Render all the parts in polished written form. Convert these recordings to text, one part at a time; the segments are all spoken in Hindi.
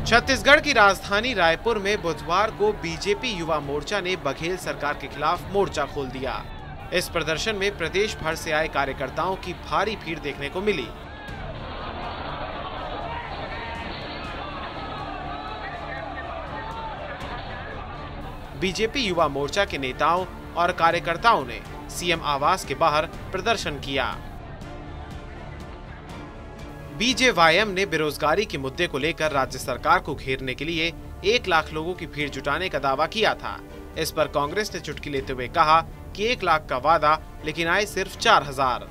छत्तीसगढ़ की राजधानी रायपुर में बुधवार को बीजेपी युवा मोर्चा ने बघेल सरकार के खिलाफ मोर्चा खोल दिया। इस प्रदर्शन में प्रदेश भर से आए कार्यकर्ताओं की भारी भीड़ देखने को मिली। बीजेपी युवा मोर्चा के नेताओं और कार्यकर्ताओं ने सीएम आवास के बाहर प्रदर्शन किया। बीजेवाईएम ने बेरोजगारी के मुद्दे को लेकर राज्य सरकार को घेरने के लिए 1 लाख लोगों की भीड़ जुटाने का दावा किया था। इस पर कांग्रेस ने चुटकी लेते हुए कहा कि 1 लाख का वादा, लेकिन आए सिर्फ 4000।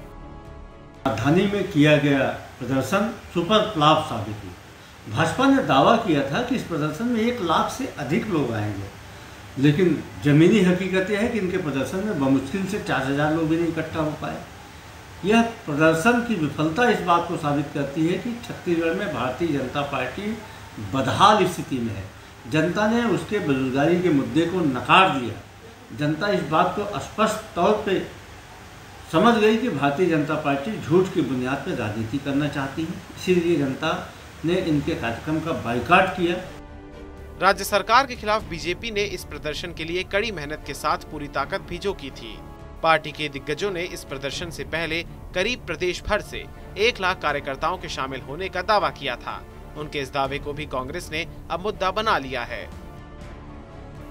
राजधानी में किया गया प्रदर्शन सुपर फ्लॉप साबित हुआ। भाजपा ने दावा किया था कि इस प्रदर्शन में 1 लाख से अधिक लोग आएंगे, लेकिन जमीनी हकीकत यह है कि इनके प्रदर्शन में बमुश्किल से 4000 लोग भी नहीं इकट्ठा हो पाए। यह प्रदर्शन की विफलता इस बात को साबित करती है कि छत्तीसगढ़ में भारतीय जनता पार्टी बदहाल स्थिति में है। जनता ने उसके बेरोजगारी के मुद्दे को नकार दिया। जनता इस बात को स्पष्ट तौर पे समझ गई कि भारतीय जनता पार्टी झूठ की बुनियाद पर राजनीति करना चाहती है, इसीलिए जनता ने इनके कार्यक्रम का बायकॉट किया। राज्य सरकार के खिलाफ बीजेपी ने इस प्रदर्शन के लिए कड़ी मेहनत के साथ पूरी ताकत भी झोंकी थी। पार्टी के दिग्गजों ने इस प्रदर्शन से पहले करीब प्रदेश भर से 1 लाख कार्यकर्ताओं के शामिल होने का दावा किया था। उनके इस दावे को भी कांग्रेस ने अब मुद्दा बना लिया है।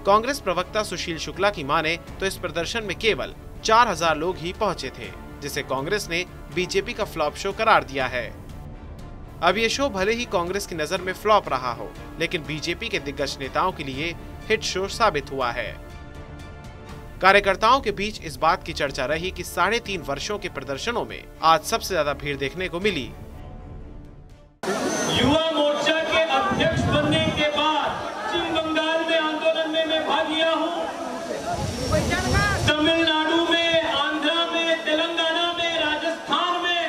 कांग्रेस प्रवक्ता सुशील शुक्ला की माने तो इस प्रदर्शन में केवल 4000 लोग ही पहुंचे थे, जिसे कांग्रेस ने बीजेपी का फ्लॉप शो करार दिया है। अब ये शो भले ही कांग्रेस की नजर में फ्लॉप रहा हो, लेकिन बीजेपी के दिग्गज नेताओं के लिए हिट शो साबित हुआ है। कार्यकर्ताओं के बीच इस बात की चर्चा रही कि 3.5 वर्षों के प्रदर्शनों में आज सबसे ज्यादा भीड़ देखने को मिली। युवा मोर्चा के अध्यक्ष बनने के बाद पश्चिम बंगाल में आंदोलन में मैं भाग लिया हूँ। तमिलनाडु में, आंध्रा में, तेलंगाना में, राजस्थान में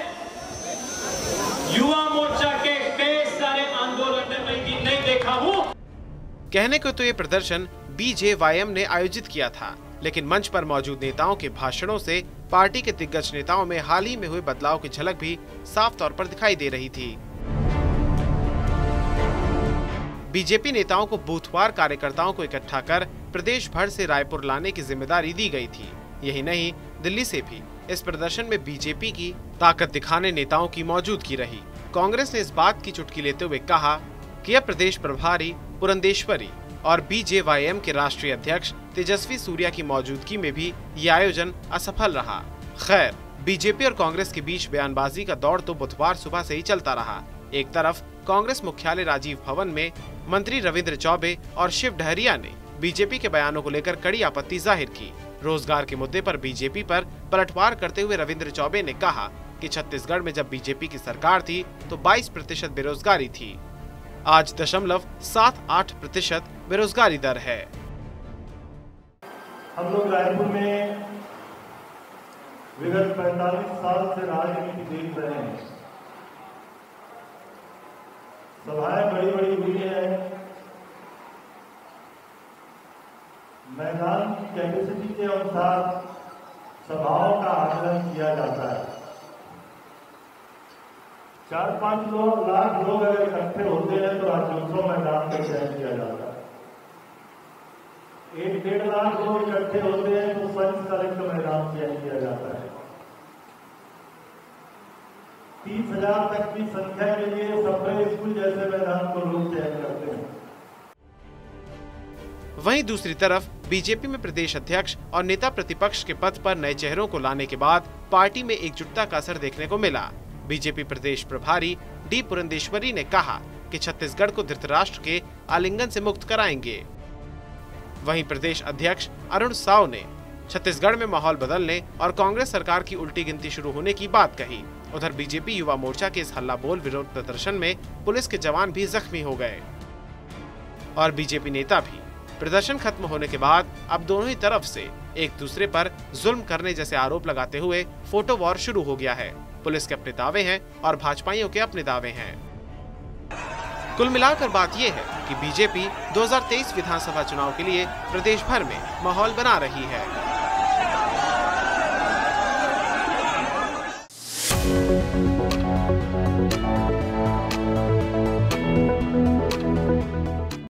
युवा मोर्चा के कई सारे आंदोलन में मैं नहीं देखा हूँ। कहने को तो ये प्रदर्शन बीजेवाईएम ने आयोजित किया था, लेकिन मंच पर मौजूद नेताओं के भाषणों से पार्टी के दिग्गज नेताओं में हाल ही में हुए बदलाव की झलक भी साफ तौर पर दिखाई दे रही थी। बीजेपी नेताओं को बूथवार कार्यकर्ताओं को इकट्ठा कर प्रदेश भर से रायपुर लाने की जिम्मेदारी दी गई थी। यही नहीं, दिल्ली से भी इस प्रदर्शन में बीजेपी की ताकत दिखाने नेताओं की मौजूदगी रही। कांग्रेस ने इस बात की चुटकी लेते हुए कहा कि अब प्रदेश प्रभारी पुरंदेश्वरी और बीजेवाईएम के राष्ट्रीय अध्यक्ष तेजस्वी सूर्या की मौजूदगी में भी ये आयोजन असफल रहा। खैर, बीजेपी और कांग्रेस के बीच बयानबाजी का दौर तो बुधवार सुबह से ही चलता रहा। एक तरफ कांग्रेस मुख्यालय राजीव भवन में मंत्री रविंद्र चौबे और शिव डहरिया ने बीजेपी के बयानों को लेकर कड़ी आपत्ति जाहिर की। रोजगार के मुद्दे पर बीजेपी पर पलटवार करते हुए रविंद्र चौबे ने कहा कि छत्तीसगढ़ में जब बीजेपी की सरकार थी तो 22% बेरोजगारी थी। आज 0.78% बेरोजगारी दर है। हम लोग रायपुर में विगत 45 साल से राजनीति देख रहे हैं। सभाएं बड़ी बड़ी हुई है, मैदान की कैपेसिटी के अनुसार सभाओं का आकलन किया जाता है। 4-5 लाख लोग अगर इकट्ठे होते हैं तो राज्योत्सव मैदान का चयन किया जाता है। 1-1.5 लाख लोग इकट्ठे होते हैं तो साइंस कलेक्टर मैदान चयन किया जाता है। 30,000 तक की संख्या के लिए सप्लाई स्कूल जैसे मैदान को लोग चयन करते हैं। वहीं दूसरी तरफ बीजेपी में प्रदेश अध्यक्ष और नेता प्रतिपक्ष के पद पर नए चेहरों को लाने के बाद पार्टी में एकजुटता का असर देखने को मिला। बीजेपी प्रदेश प्रभारी डी पुरंदेश्वरी ने कहा कि छत्तीसगढ़ को धृतराष्ट्र के आलिंगन से मुक्त कराएंगे। वहीं प्रदेश अध्यक्ष अरुण साव ने छत्तीसगढ़ में माहौल बदलने और कांग्रेस सरकार की उल्टी गिनती शुरू होने की बात कही। उधर बीजेपी युवा मोर्चा के इस हल्ला बोल विरोध प्रदर्शन में पुलिस के जवान भी जख्मी हो गए और बीजेपी नेता भी। प्रदर्शन खत्म होने के बाद अब दोनों ही तरफ से एक दूसरे पर जुल्म करने जैसे आरोप लगाते हुए फोटो वॉर शुरू हो गया है। पुलिस के अपने दावे हैं और भाजपाइयों के अपने दावे हैं। कुल मिलाकर बात यह है कि बीजेपी 2023 विधानसभा चुनाव के लिए प्रदेश भर में माहौल बना रही है।